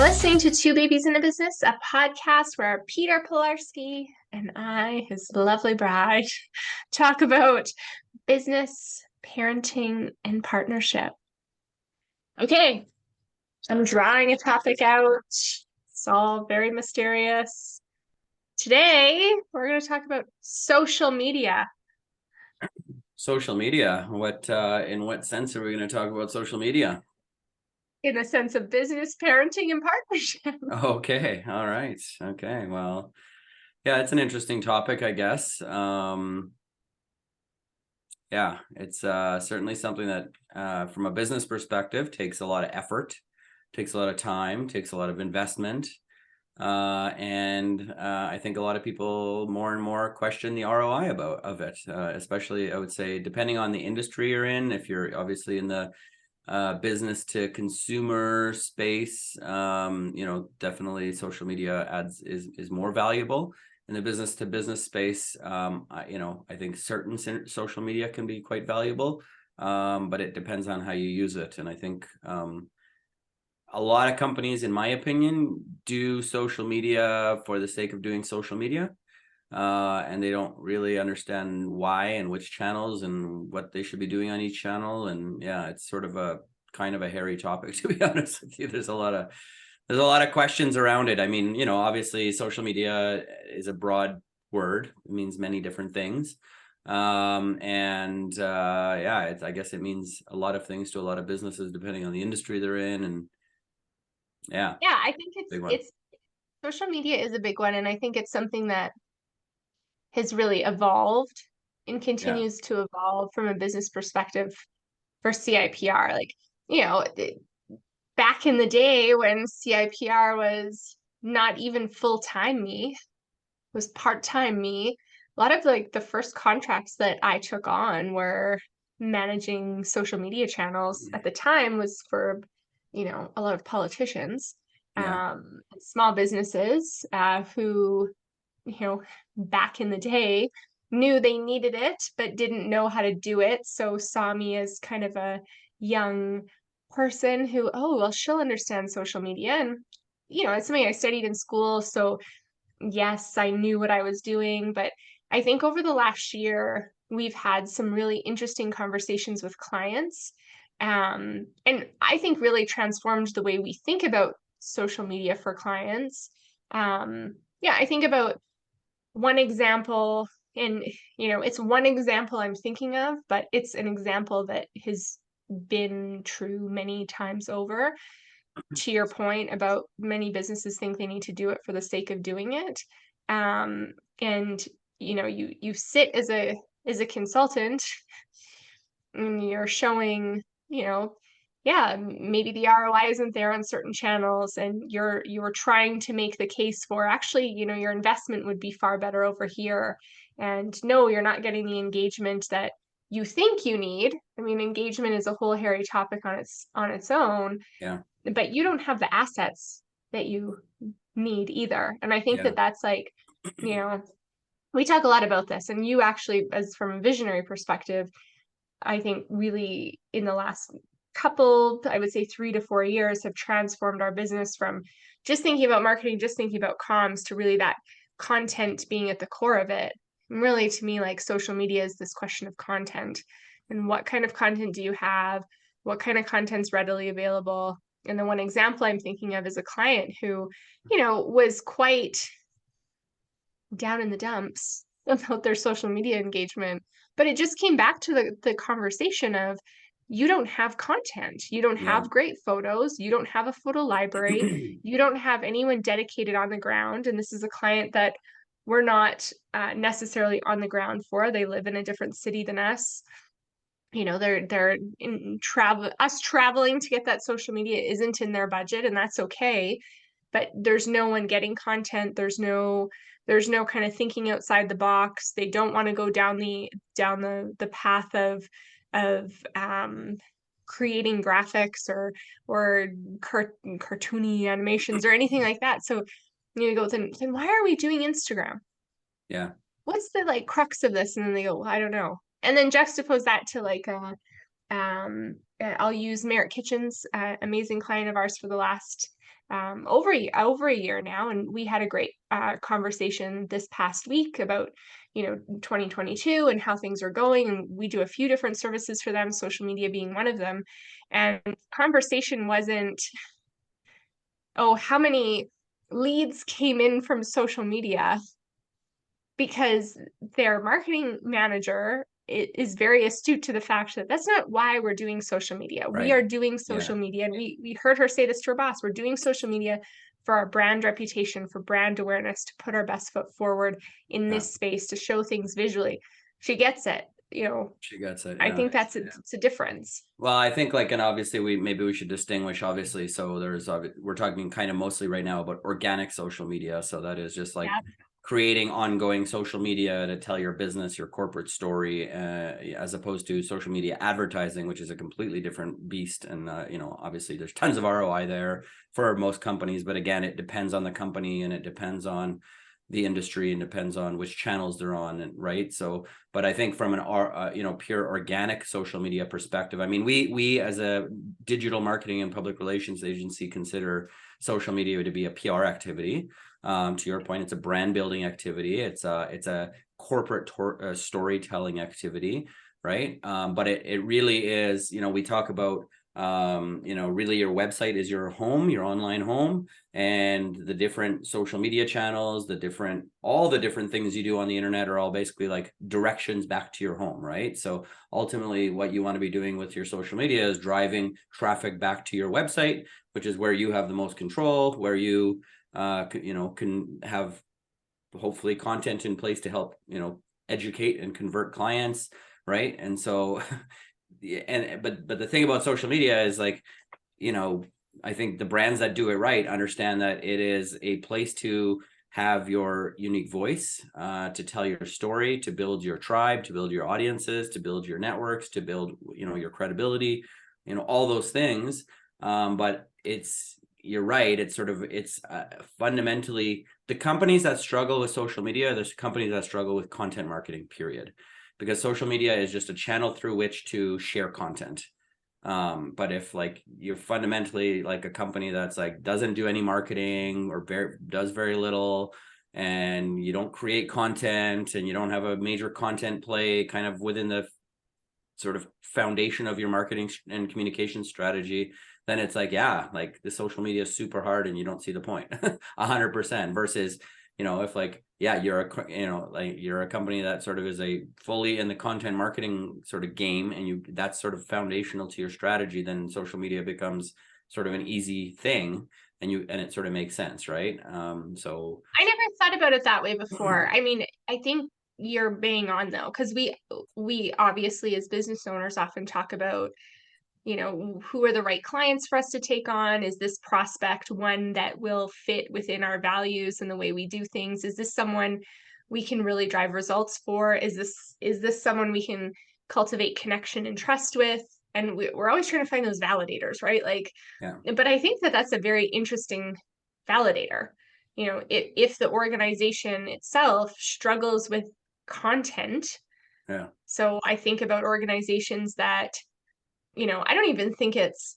are listening to Two Babies in a Business, a podcast where Peter Pilarski and I, his lovely bride, talk about business, parenting, and partnership. Okay, I'm drawing a topic out. It's all very mysterious. Today, we're going to talk about social media. Social media. In what sense are we going to talk about social media? In the sense of business, parenting, and partnership. Okay. All right. Okay. Well, yeah, it's an interesting topic, I guess. Yeah, it's certainly something that, from a business perspective, takes a lot of effort, takes a lot of time, takes a lot of investment. And I think a lot of people more and more question the ROI of it, especially I would say, depending on the industry you're in. If you're obviously in the business to consumer space, definitely social media ads is more valuable. In the business to business space, I think certain social media can be quite valuable, but it depends on how you use it. And I think a lot of companies, in my opinion, do social media for the sake of doing social media. And they don't really understand why and which channels and what they should be doing on each channel. And yeah, it's sort of a kind of a hairy topic, to be honest with you. There's a lot of questions around it. I mean, obviously social media is a broad word. It means many different things. I guess it means a lot of things to a lot of businesses depending on the industry they're in. And yeah, I think it's social media is a big one, and I think it's something that has really evolved and yeah, continues to evolve from a business perspective for CIPR. Back in the day when CIPR was not even full-time me, was part-time me, a lot of the first contracts that I took on were managing social media channels. At the time was for, a lot of politicians, yeah, small businesses who, back in the day knew they needed it but didn't know how to do it. So saw me as kind of a young person who, oh, well, she'll understand social media. And, it's something I studied in school. So yes, I knew what I was doing. But I think over the last year, we've had some really interesting conversations with clients. And I think really transformed the way we think about social media for clients. I think about one example, and it's one example I'm thinking of, but it's an example that has been true many times over. To your point about many businesses think they need to do it for the sake of doing it. And you sit as a consultant and you're showing, yeah, maybe the ROI isn't there on certain channels, and you're trying to make the case for actually, your investment would be far better over here. And no, you're not getting the engagement that you think you need. I mean, engagement is a whole hairy topic on its own, yeah, but you don't have the assets that you need either. And I think yeah, that that's you know, we talk a lot about this, and you actually, as from a visionary perspective, I think really in the last couple, I would say 3 to 4 years, have transformed our business from just thinking about marketing, just thinking about comms, to really that content being at the core of it. And really, to me, like social media is this question of content and what kind of content do you have? What kind of content's readily available? And the one example I'm thinking of is a client who, was quite down in the dumps about their social media engagement. But it just came back to the conversation of, you don't have content. You don't yeah. have great photos. You don't have a photo library. You don't have anyone dedicated on the ground. And this is a client that we're not necessarily on the ground for. They live in a different city than us. They're in travel. Us traveling to get that social media isn't in their budget, and that's okay. But there's no one getting content. There's no kind of thinking outside the box. They don't want to go down the path of creating graphics or cartoony animations or anything like that. So you go, then why are we doing Instagram? Yeah, What's the crux of this? And then they go, well, I don't know. And then juxtapose that to I'll use Merit Kitchens, amazing client of ours for the last over a year now, and we had a great conversation this past week about 2022 and how things are going. And we do a few different services for them, social media being one of them. And conversation wasn't, oh, how many leads came in from social media, because their marketing manager is very astute to the fact that that's not why we're doing social media. We Right. are doing Yeah. social media, and we heard her say this to her boss. We're doing social media for our brand reputation, for brand awareness, to put our best foot forward in Yeah. this space, to show things visually. She gets it. She gets it. I Yeah. think it's a difference. Well, I think like, and obviously we should distinguish, obviously. So we're talking kind of mostly right now about organic social media. So that is just like Yeah. creating ongoing social media to tell your business, your corporate story, as opposed to social media advertising, which is a completely different beast. And, obviously there's tons of ROI there for most companies, but again, it depends on the company and it depends on the industry and depends on which channels they're on, and right. So, but I think from an pure organic social media perspective, I mean, we as a digital marketing and public relations agency consider social media to be a PR activity. To your point, it's a brand building activity. It's a corporate storytelling activity, right? But it really is. We talk about really your website is your home, your online home, and the different social media channels, all the different things you do on the internet are all basically like directions back to your home, right? So ultimately what you want to be doing with your social media is driving traffic back to your website, which is where you have the most control, where you can have hopefully content in place to help educate and convert clients, right? And so but the thing about social media is like, I think the brands that do it right understand that it is a place to have your unique voice, to tell your story, to build your tribe, to build your audiences, to build your networks, to build your credibility, all those things. But you're right, it's fundamentally the companies that struggle with social media, there's companies that struggle with content marketing, period, because social media is just a channel through which to share content. But if like you're fundamentally like a company that's like doesn't do any marketing or does very little, and you don't create content and you don't have a major content play kind of within the sort of foundation of your marketing and communication strategy, then it's like, yeah, like the social media is super hard and you don't see the point 100% versus, if like, yeah, you're a company that sort of is a fully in the content marketing sort of game and that's sort of foundational to your strategy, then social media becomes sort of an easy thing and it sort of makes sense, right? So I never thought about it that way before. I mean, I think you're bang on though, because we obviously as business owners often talk about, who are the right clients for us to take on? Is this prospect one that will fit within our values and the way we do things? Is this someone we can really drive results for? Is this someone we can cultivate connection and trust with? And we're always trying to find those validators, right? Like, yeah. but I think that that's a very interesting validator. If the organization itself struggles with content. Yeah. So I think about organizations that, I don't even think it's,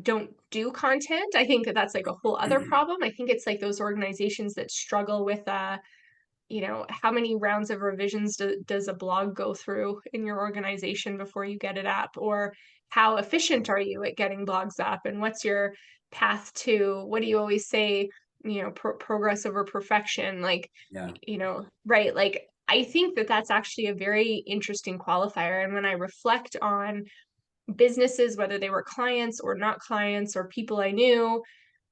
don't do content. I think that that's like a whole other problem. I think it's like those organizations that struggle with, how many rounds of revisions does a blog go through in your organization before you get it up? Or how efficient are you at getting blogs up? And what's your path to, what do you always say, progress over perfection? Like, Yeah. right. Like, I think that that's actually a very interesting qualifier. And when I reflect on businesses, whether they were clients or not clients or people I knew,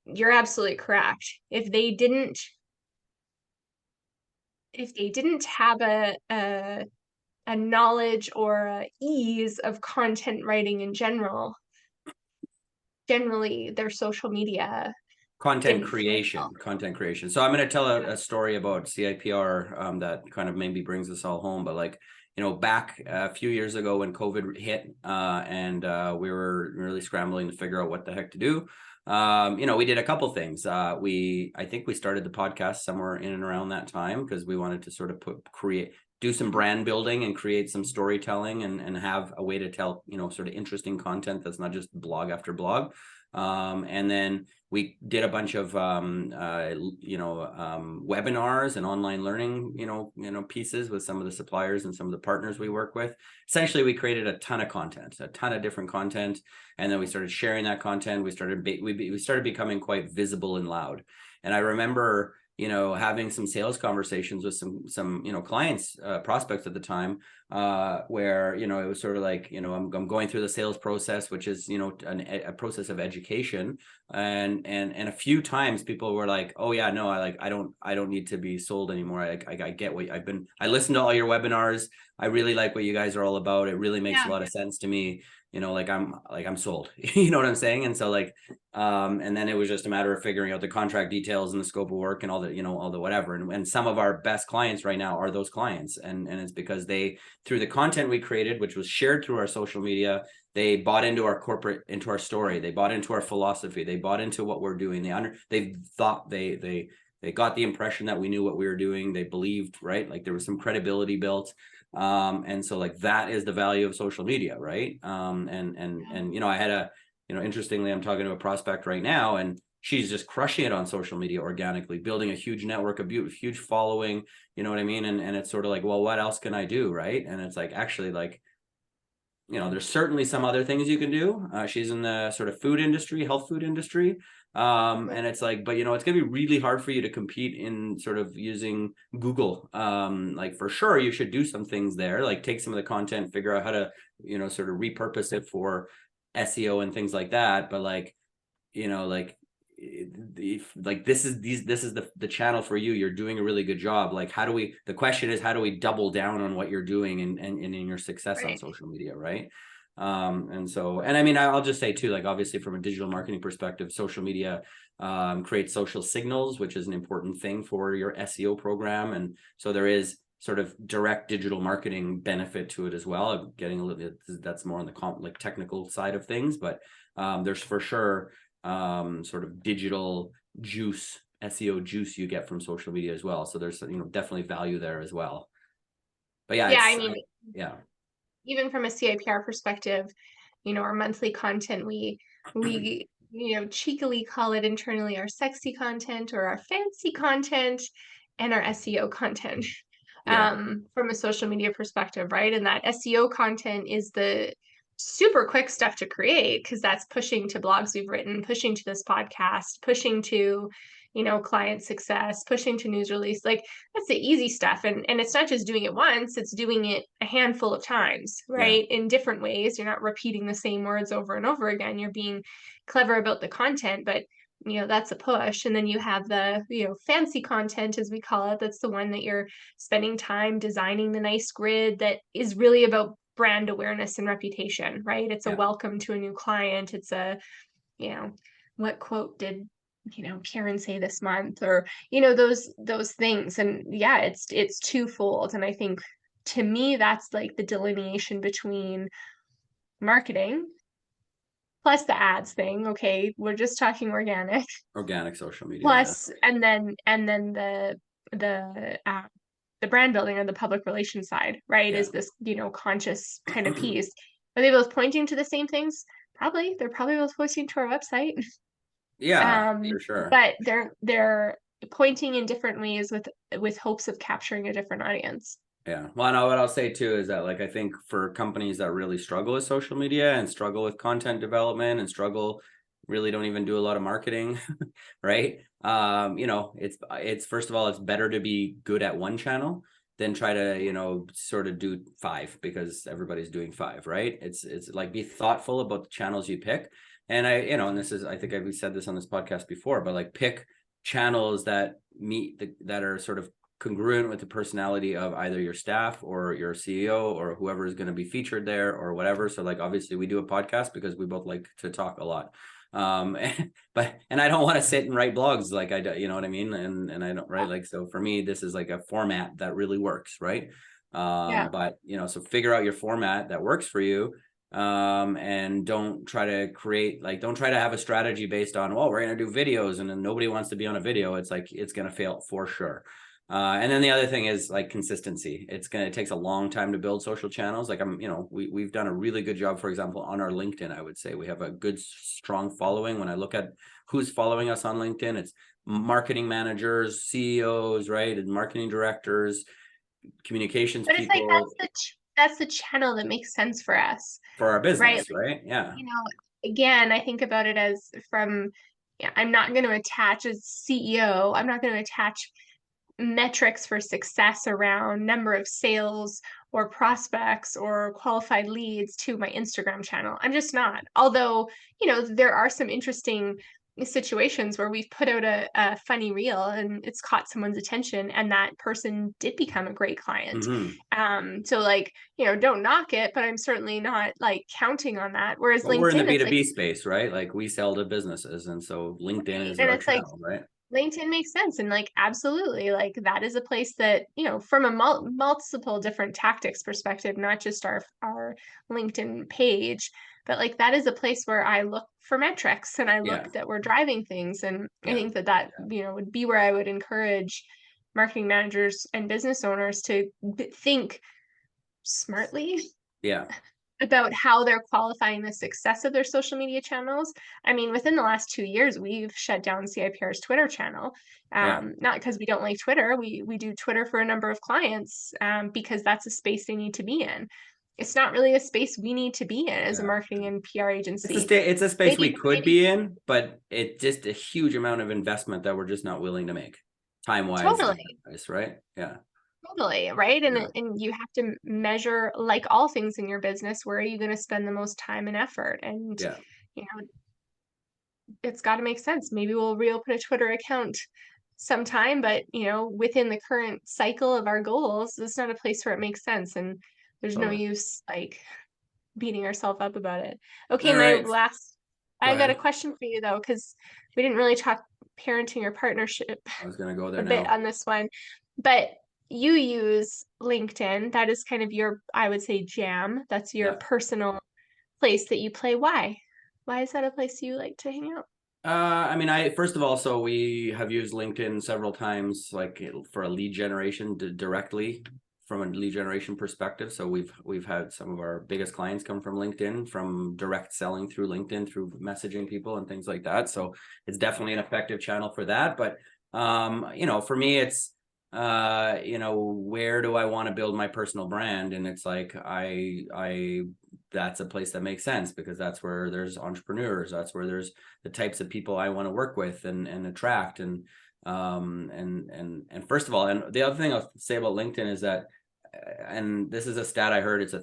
you're absolutely correct. If they didn't have a knowledge or a ease of content writing in generally their social media Content didn't flow creation, well. content creation. So I'm going to tell a story about CIPR that kind of maybe brings us all home. But like, back a few years ago when COVID hit and we were really scrambling to figure out what the heck to do. We did a couple things. I think we started the podcast somewhere in and around that time because we wanted to sort of do some brand building and create some storytelling and have a way to tell, sort of interesting content that's not just blog after blog. And then we did a bunch of webinars and online learning, pieces with some of the suppliers and some of the partners we work with. Essentially, we created a ton of content, a ton of different content, and then we started sharing that content. We started becoming quite visible and loud. And I remember, having some sales conversations with some clients, prospects at the time, where, it was sort of like, I'm going through the sales process, which is, a process of education. And a few times people were like, oh yeah, no, I don't need to be sold anymore. I get what I listened to all your webinars. I really like what you guys are all about. It really makes a lot of sense to me. I'm sold, you know what I'm saying? And so and then it was just a matter of figuring out the contract details and the scope of work and all the whatever. And some of our best clients right now are those clients. And it's because they, through the content we created, which was shared through our social media, they bought into our story. They bought into our philosophy. They bought into what we're doing. They thought they got the impression that we knew what we were doing. They believed, right? Like there was some credibility built. And so that is the value of social media, right? And I had interestingly, I'm talking to a prospect right now, and she's just crushing it on social media organically, building a huge network, a huge following, you know what I mean? And it's sort of like, well, what else can I do, right? And it's like, actually, there's certainly some other things you can do. She's in the sort of health food industry. And it's like, but it's gonna be really hard for you to compete in sort of using Google. For sure you should do some things there, like take some of the content, figure out how to, sort of repurpose it for SEO and things like that. But this is the channel for you. You're doing a really good job. The question is, how do we double down on what you're doing and in your success on social media, right? And I mean, I'll just say too, obviously from a digital marketing perspective, social media creates social signals, which is an important thing for your SEO program. And so there is sort of direct digital marketing benefit to it as well. I'm getting a little bit, that's more on the technical side of things, but there's for sure sort of digital juice, SEO juice you get from social media as well. So there's, definitely value there as well. But yeah, even from a CIPR perspective, our monthly content, we cheekily call it internally our sexy content or our fancy content and our SEO content. From a social media perspective, right? And that SEO content is the super quick stuff to create because that's pushing to blogs we've written, pushing to this podcast, pushing to client success, pushing to news release. That's the easy stuff. And it's not just doing it once, it's doing it a handful of times, right? In different ways. You're not repeating the same words over and over again. You're being clever about the content, but that's a push. And then you have the fancy content, as we call it. That's the one that you're spending time designing the nice grid that is really about brand awareness and reputation, right? It's a welcome to a new client. It's a what quote did Karen say this month, or those things. And it's twofold. And I think to me that's like the delineation between marketing plus the ads thing. Okay, we're just talking organic social media plus and then the brand building or the public relations side, right? Is this conscious kind of piece. Are they both pointing to the same things? Probably. They're probably both pointing to our website. For sure. But they're pointing in different ways with hopes of capturing a different audience. Yeah. Well, no, what I'll say too is that I think for companies that really struggle with social media and struggle with content development and really don't even do a lot of marketing, right? It's first of all, it's better to be good at one channel than try to, sort of do 5 because everybody's doing 5, right? It's be thoughtful about the channels you pick. And and I think we said this on this podcast before, but pick channels that that are sort of congruent with the personality of either your staff or your CEO or whoever is going to be featured there or whatever. So obviously we do a podcast because we both like to talk a lot. And I don't want to sit and write blogs you know what I mean? And I don't, right? So for me, this is a format that really works, right? But so figure out your format that works for you. And don't try to create, don't try to have a strategy based on, well, we're going to do videos and then nobody wants to be on a video. It's it's going to fail for sure. And then the other thing is like consistency. It takes a long time to build social channels. Like we've done a really good job, for example, on our LinkedIn. I would say we have a good, strong following. When I look at who's following us on LinkedIn, it's marketing managers, CEOs, right? And marketing directors, communications But it's like people that's the channel that makes sense for us, for our right? business, Like, right? Yeah. you know, again, I think about it as from, yeah, I'm not going to attach as CEO, I'm not going to attach metrics for success around number of sales or prospects or qualified leads to my Instagram channel. I'm just not. Although, there are some interesting situations where we've put out a funny reel and it's caught someone's attention and that person did become a great client. Mm-hmm. So like, don't knock it, but I'm certainly not like counting on that. Whereas But we're in the LinkedIn, it's like, B2B space, right? Like we sell to businesses. And so LinkedIn right. is And our it's like, channel, right? LinkedIn makes sense. And like, absolutely, like that is a place that, from a multiple different tactics perspective, not just our LinkedIn page, but like that is a place where I look for metrics and I Yeah. look that we're driving things. And I Yeah. think that, would be where I would encourage marketing managers and business owners to think smartly Yeah. about how they're qualifying the success of their social media channels. I mean, within the last 2 years, we've shut down CIPR's Twitter channel. Yeah. Not because we don't like Twitter. We do Twitter for a number of clients because that's a space they need to be in. It's not really a space we need to be in as a Yeah. marketing and PR agency. It's a space we could Maybe be in, but it's just a huge amount of investment that we're just not willing to make, time wise, totally. right? Yeah. Totally, right? And Yeah. and you have to measure, like all things in your business, where are you going to spend the most time and effort? And Yeah. you know, it's got to make sense. Maybe we'll reopen a Twitter account sometime, but within the current cycle of our goals, it's not a place where it makes sense, and there's no Totally. use like beating ourselves up about it. Okay, All my right. last, Go I got a ahead. question for you though, because we didn't really talk parenting or partnership I was gonna go there a bit now. on this one, but you use LinkedIn. That is kind of your, I would say, jam. That's your Yeah. personal place that you play. Why? Why is that a place you like to hang out? I mean, first of all, so we have used LinkedIn several times, like for a lead generation directly from a lead generation perspective. So we've had some of our biggest clients come from LinkedIn, from direct selling through LinkedIn, through messaging people and things like that. So it's definitely an effective channel for that. But for me, it's where do I want to build my personal brand? And it's like I that's a place that makes sense because that's where there's entrepreneurs, that's where there's the types of people I want to work with and attract. And first of all, and the other thing I'll say about LinkedIn is that, and this is a stat I heard, it's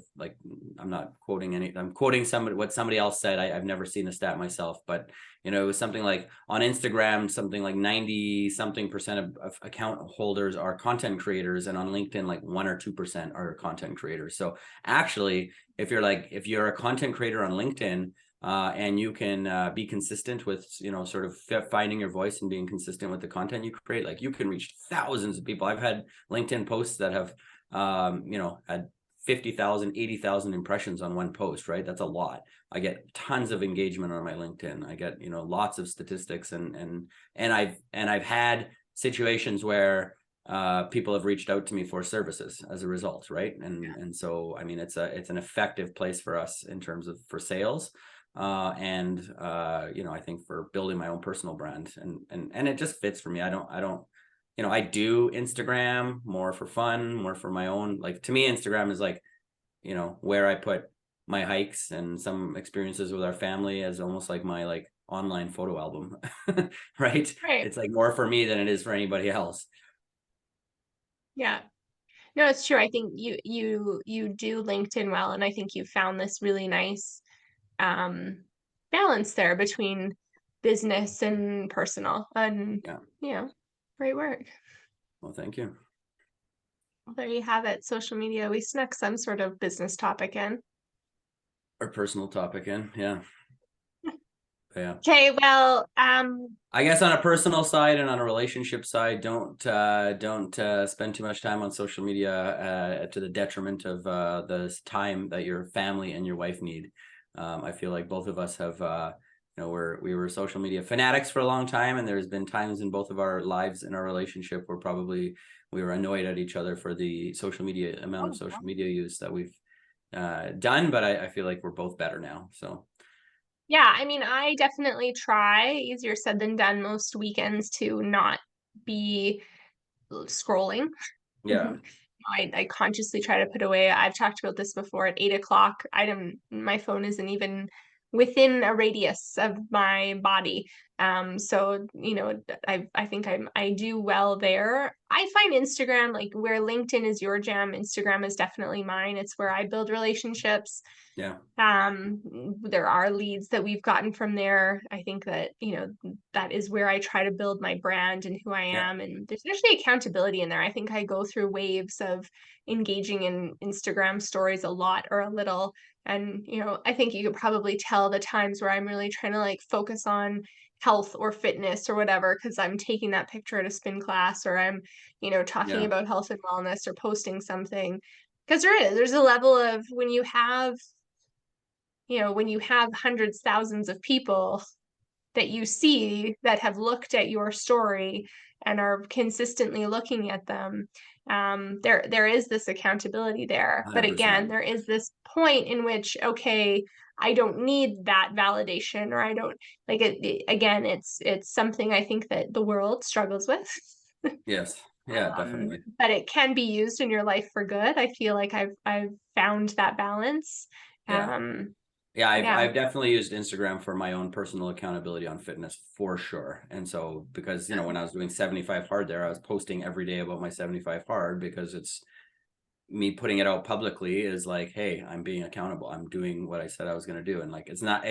I'm not quoting I'm quoting what somebody else said. I've never seen the stat myself, but it was something like on Instagram, something like 90 something percent of account holders are content creators, and on LinkedIn, like 1 or 2% are content creators. So actually, if you're a content creator on LinkedIn, and you can be consistent with, sort of finding your voice and being consistent with the content you create, like you can reach thousands of people. I've had LinkedIn posts that have, had 50,000, 80,000 impressions on one post, right? That's a lot. I get tons of engagement on my LinkedIn. I get, lots of statistics and I've had situations where people have reached out to me for services as a result, right? And so I mean it's an effective place for us in terms of for sales, I think for building my own personal brand, and it just fits for me. I don't I do Instagram more for fun, more for my own, like to me Instagram is like where I put my hikes and some experiences with our family as almost like my like online photo album. Right? Right. It's like more for me than it is for anybody else. Yeah. No, it's true. I think you do LinkedIn well, and I think you found this really nice um balance there between business and personal. And Yeah. great work. Well, thank you. Well, there you have it. Social media. We snuck some sort of business topic in. Our personal topic in, yeah. Yeah. Okay, well, I guess on a personal side and on a relationship side, don't spend too much time on social media to the detriment of the time that your family and your wife need. I feel like both of us have we were social media fanatics for a long time, and there's been times in both of our lives in our relationship where probably we were annoyed at each other for the social media amount of Oh, social media use that we've done, but I feel like we're both better now. So yeah, I mean, I definitely try, easier said than done, most weekends to not be scrolling. yeah, I consciously try to put away. I've talked about this before. At 8 o'clock, my phone isn't even within a radius of my body. So I think I do well there. I find Instagram, like where LinkedIn is your jam, Instagram is definitely mine. It's where I build relationships. yeah, There are leads that we've gotten from there. I think that that is where I try to build my brand and who I yeah, am, and there's actually accountability in there. I think I go through waves of engaging in Instagram stories a lot or a little, and I think you could probably tell the times where I'm really trying to like focus on health or fitness or whatever, because I'm taking that picture at a spin class, or I'm talking yeah, about health and wellness or posting something. Because there's a level of when you have hundreds, thousands of people that you see that have looked at your story and are consistently looking at them, there is this accountability there. But again, 100%. there is this point in which, okay, I don't need that validation, or I don't like it. Again, it's something I think that the world struggles with. Yes, yeah, definitely. But it can be used in your life for good. I feel like I've found that balance. Yeah. Um, Yeah, yeah. I've definitely used Instagram for my own personal accountability on fitness for sure. And so because, when I was doing 75 hard there, I was posting every day about my 75 hard, because it's me putting it out publicly is like, hey, I'm being accountable. I'm doing what I said I was going to do. And like, it's not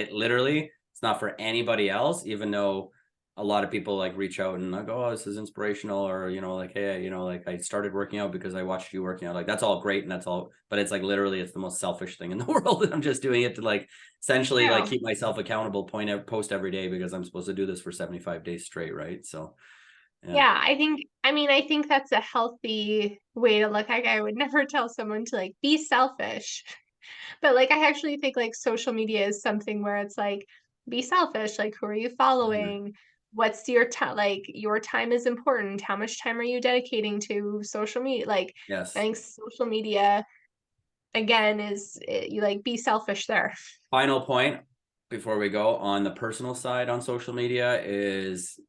for anybody else, even though a lot of people like reach out and like, oh, this is inspirational, or, like, hey, like I started working out because I watched you working out. Like, that's all great. And that's all, but it's like, literally, it's the most selfish thing in the world. And I'm just doing it to like, essentially like Yeah. keep myself accountable, post every day, because I'm supposed to do this for 75 days straight. Right. So, yeah. Yeah, I think that's a healthy way to look. Like, I would never tell someone to like be selfish, but like I actually think like social media is something where it's like be selfish. Like, who are you Mhm. following? What's your time? Like, your time is important. How much time are you dedicating to social media? Like, I Yes. think social media again you like be selfish there. Final point before we go on the personal side on social media is,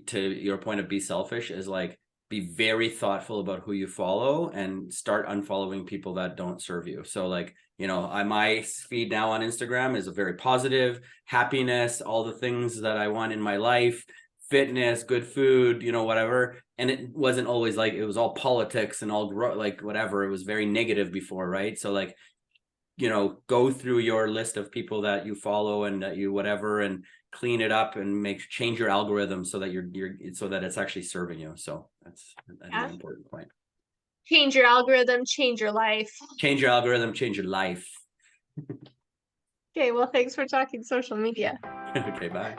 to your point of be selfish, is like be very thoughtful about who you follow and start unfollowing people that don't serve you. So like, my feed now on Instagram is a very positive, happiness, all the things that I want in my life, fitness, good food, whatever. And it wasn't always like, it was all politics and all like whatever. It was very negative before, right? So like, go through your list of people that you follow and that you whatever, and clean it up and change your algorithm so that so that it's actually serving you. So that's, I think, Yeah. an important point. Change your algorithm, change your life. Change your algorithm, change your life. Okay, well, thanks for talking social media. Okay, bye.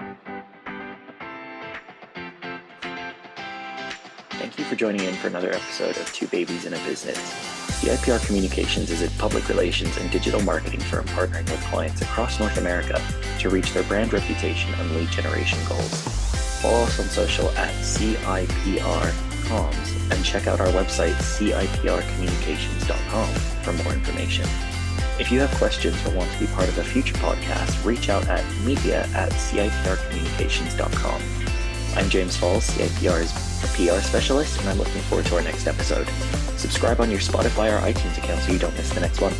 Thank you for joining in for another episode of Two Babies in a Business. CIPR Communications is a public relations and digital marketing firm partnering with clients across North America to reach their brand reputation and lead generation goals. Follow us on social at CIPR Comms and check out our website ciprcommunications.com for more information. If you have questions or want to be part of a future podcast, reach out at media@ciprcommunications.com. I'm James Falls, CIPR's PR specialist, and I'm looking forward to our next episode. Subscribe on your Spotify or iTunes account so you don't miss the next one.